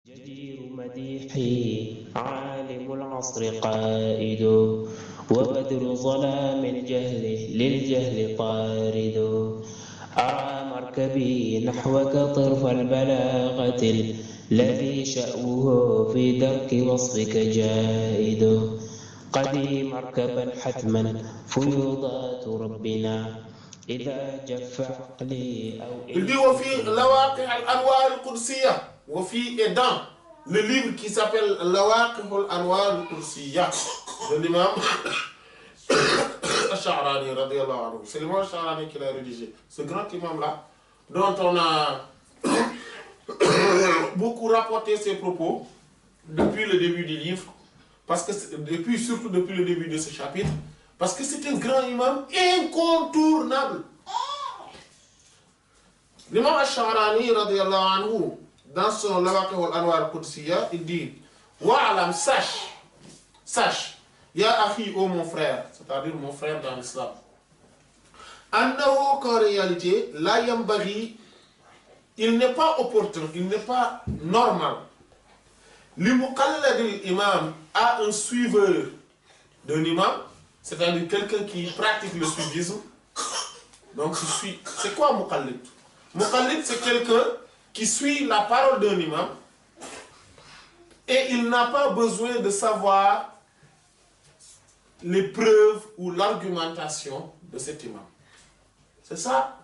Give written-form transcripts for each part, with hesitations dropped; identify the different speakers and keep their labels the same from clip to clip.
Speaker 1: جدير مديحي عالم العصر قائد وبدر ظلام الجهل للجهل طارد أرى مركبي نحوك طرف البلاغة الذي شأوه في درك وصفك جائد قدي مركبا حتما فيوضات ربنا إذا جف عقلي أو
Speaker 2: Il dit وفي لواقع الأنوار القدسية وفي et dans le livre qui s'appelle لواقع الأنوار القدسية de l'imam Ash-Sha'rani radiyallahu anhu. C'est l'imam Ash-Sha'rani qui l'a rédigé. Ce grand imam là, dont on a beaucoup rapporté ses propos depuis le début du livre, parce que surtout depuis le début de ce chapitre, parce que c'est un grand imam incontournable. L'imam Ash-Sha'rani radiyallahu anhu, dans son Lawaqi al-Anwar al-Qudsiya, il dit Wa'alam, sache, ya akhi, ô mon frère, c'est-à-dire mon frère dans l'islam, annahu, qu'en réalité, la yambaghi, il n'est pas opportun, il n'est pas normal. L'muqallad l'imam a un suiveur d'un imam, c'est-à-dire quelqu'un qui pratique le suivisme. Donc, c'est quoi muqallid? Muqallid, c'est quelqu'un qui suit la parole d'un imam et il n'a pas besoin de savoir les preuves ou l'argumentation de cet imam. C'est ça,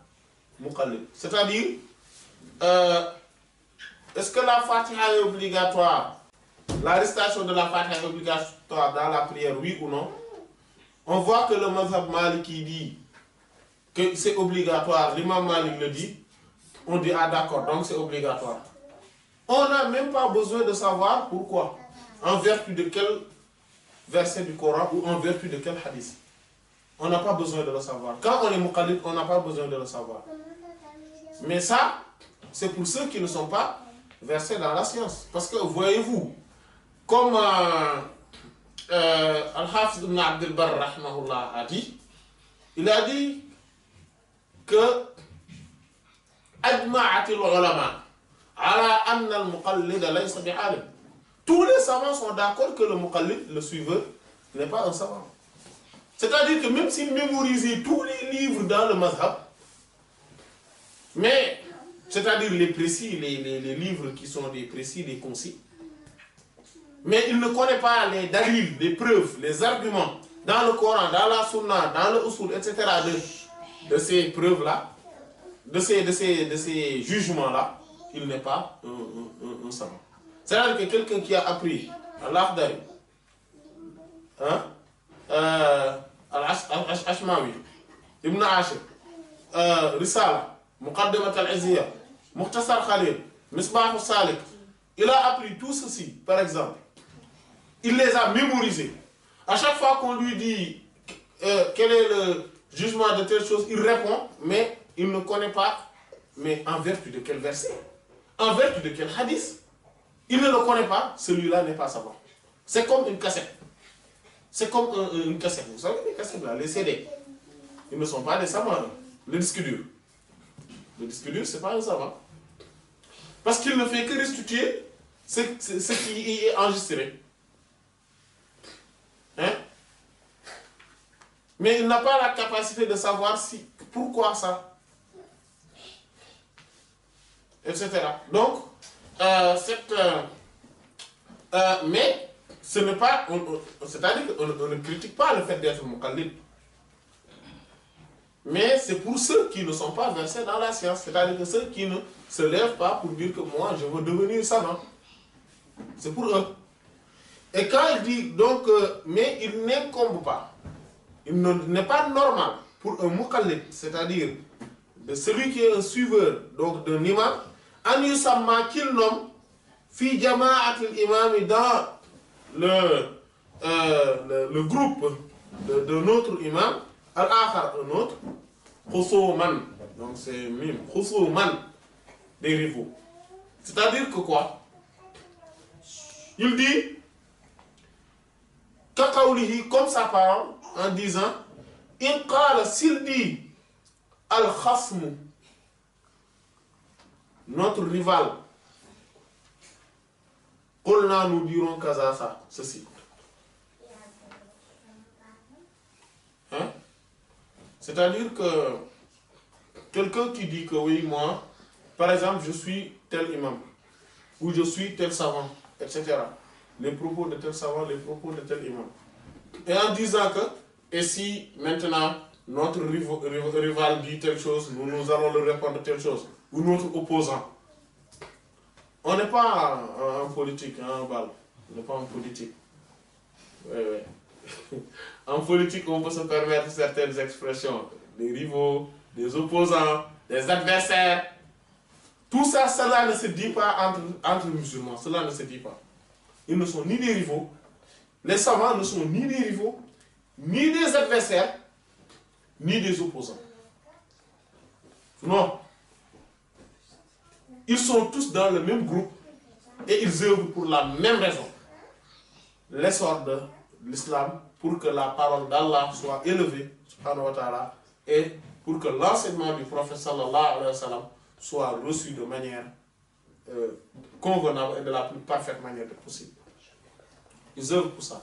Speaker 2: muqallid. C'est-à-dire, est-ce que la Fatiha est obligatoire? La récitation de la Fatiha est obligatoire dans la prière, oui ou non? On voit que le mazhab maliki dit que c'est obligatoire, l'imam Malik le dit, on dit ah d'accord, donc c'est obligatoire. On n'a même pas besoin de savoir pourquoi, en vertu de quel verset du Coran ou en vertu de quel hadith. On n'a pas besoin de le savoir. Quand on est muqallid, on n'a pas besoin de le savoir. Mais ça, c'est pour ceux qui ne sont pas versés dans la science. Parce que voyez-vous, comme Al-Hafiz ibn Abd al-Barr rahimahullah a dit, il a dit que أجمعت العلماء على أن المقلد ليس بعالم. Tous les savants sont d'accord que le muqallid, le suiveur, n'est pas un savant. C'est-à-dire que même s'il mémorisait tous les livres dans le mazhab, mais, c'est-à-dire les précis, les livres qui sont des précis, des concis, mais il ne connaît pas les dalils, les preuves, les arguments dans le Coran, dans la Sunna, dans le usul, etc. de ces preuves-là, de ces jugements-là, il n'est pas un savant. C'est-à-dire que quelqu'un qui a appris Al-Akhdari, Al-Ashmawi, Ibn Ashir, Risala, Muqaddimat al-Izziya, Mukhtasar Khalil, Misbah al-Salik, il a appris tout ceci, par exemple. Il les a mémorisés. À chaque fois qu'on lui dit quel est le jugement de telle chose, il répond, mais il ne connaît pas, mais en vertu de quel verset, en vertu de quel hadith. Il ne le connaît pas, celui-là n'est pas savant. C'est comme une cassette. C'est comme une cassette. Vous savez, les cassettes là, les CD, ils ne sont pas des savants. Le disque dur. Le disque dur, ce n'est pas un savant. Parce qu'il ne fait que restituer ce qui est enregistré. Hein? Mais il n'a pas la capacité de savoir pourquoi ça. Etc. Donc, mais ce n'est pas, c'est-à-dire qu'on ne critique pas le fait d'être muqallid. Mais c'est pour ceux qui ne sont pas versés dans la science, c'est-à-dire que ceux qui ne se lèvent pas pour dire que moi je veux devenir savant. C'est pour eux. Et quand il dit donc, mais il n'incombe pas, il n'est pas normal pour un muqallid, c'est-à-dire de celui qui est un suiveur donc d'un imam, an yusamma qu'il nomme fi jama'at al-imam dans le groupe de notre imam, al-akhar un autre, khusuman, donc c'est mime, khusuman, des rivaux. C'est-à-dire que quoi? Il dit kaqawlihi, comme sa parole, en disant in qala, s'il dit al-khasmu, notre rival, Qulna, nous dirons kaza, ça, ceci. Hein? C'est-à-dire que quelqu'un qui dit que oui, moi, par exemple, je suis tel imam, ou je suis tel savant, etc. Les propos de tel savant, les propos de tel imam. Et en disant que, et si maintenant notre rival dit telle chose, nous allons le répondre telle chose, ou notre opposant. On n'est pas en politique, hein, Bal. On n'est pas en politique. Oui, oui. En politique, on peut se permettre certaines expressions. Des rivaux, des opposants, des adversaires. Tout ça, cela ne se dit pas entre musulmans. Cela ne se dit pas. Ils ne sont ni des rivaux. Les savants ne sont ni des rivaux, ni des adversaires, ni des opposants. Non. Ils sont tous dans le même groupe et ils œuvrent pour la même raison. L'essor de l'islam pour que la parole d'Allah soit élevée, subhanahu wa ta'ala, et pour que l'enseignement du prophète sallallahu alayhi wa sallam soit reçu de manière convenable et de la plus parfaite manière possible. Ils œuvrent pour ça.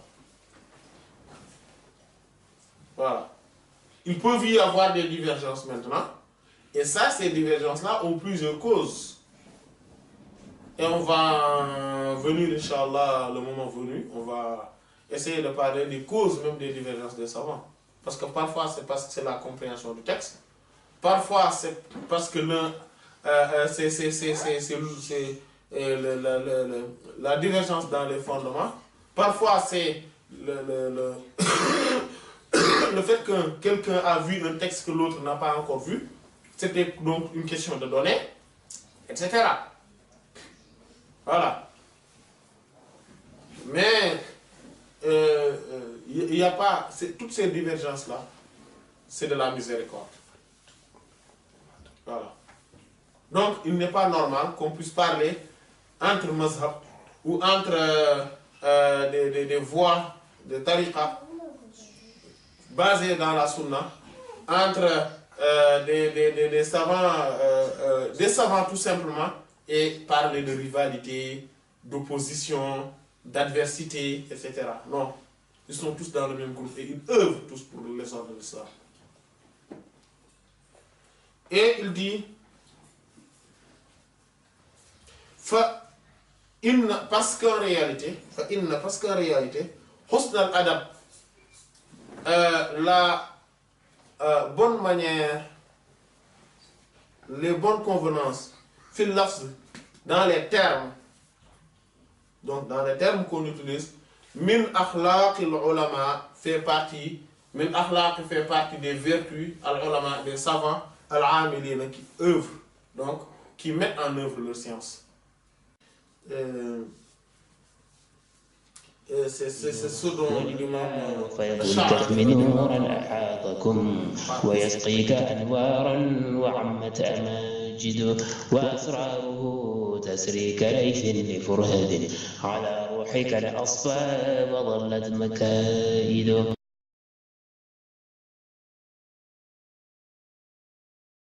Speaker 2: Voilà. Il peut y avoir des divergences maintenant, et ça, ces divergences-là ont plusieurs causes. Et on va venir, Inch'Allah, le moment venu, on va essayer de parler des causes même des divergences des savants. Parce que parfois, c'est parce que c'est la compréhension du texte. Parfois, c'est parce que la divergence dans les fondements. Parfois, c'est le fait que quelqu'un a vu un texte que l'autre n'a pas encore vu. C'était donc une question de données, etc. Voilà. Mais il n'y a pas... Toutes ces divergences-là, c'est de la miséricorde. Voilà. Donc, il n'est pas normal qu'on puisse parler entre mazhab ou entre des voies de tariqa basées dans la sunna, entre des savants tout simplement, et parler de rivalité, d'opposition, d'adversité, etc. Non. Ils sont tous dans le même groupe et ils œuvrent tous pour l'essor de l'islam. Et il dit parce qu'en réalité, husn al-adab, la bonne manière, les bonnes convenances, fil lafz, dans les termes, donc dans les termes qu'on utilise, min akhlaqil ulama fait partie des vertus al-ulama, des savants, al-amilina, qui œuvrent, donc qui mettent en œuvre leur science. C'est ce dont l'imam
Speaker 1: فيضربك نورا أحاطكم ويسقيك أنوارا وعمت أماجد وأسراره تسري كليث لفرهد على روحك لأصفى وظلت مكائد.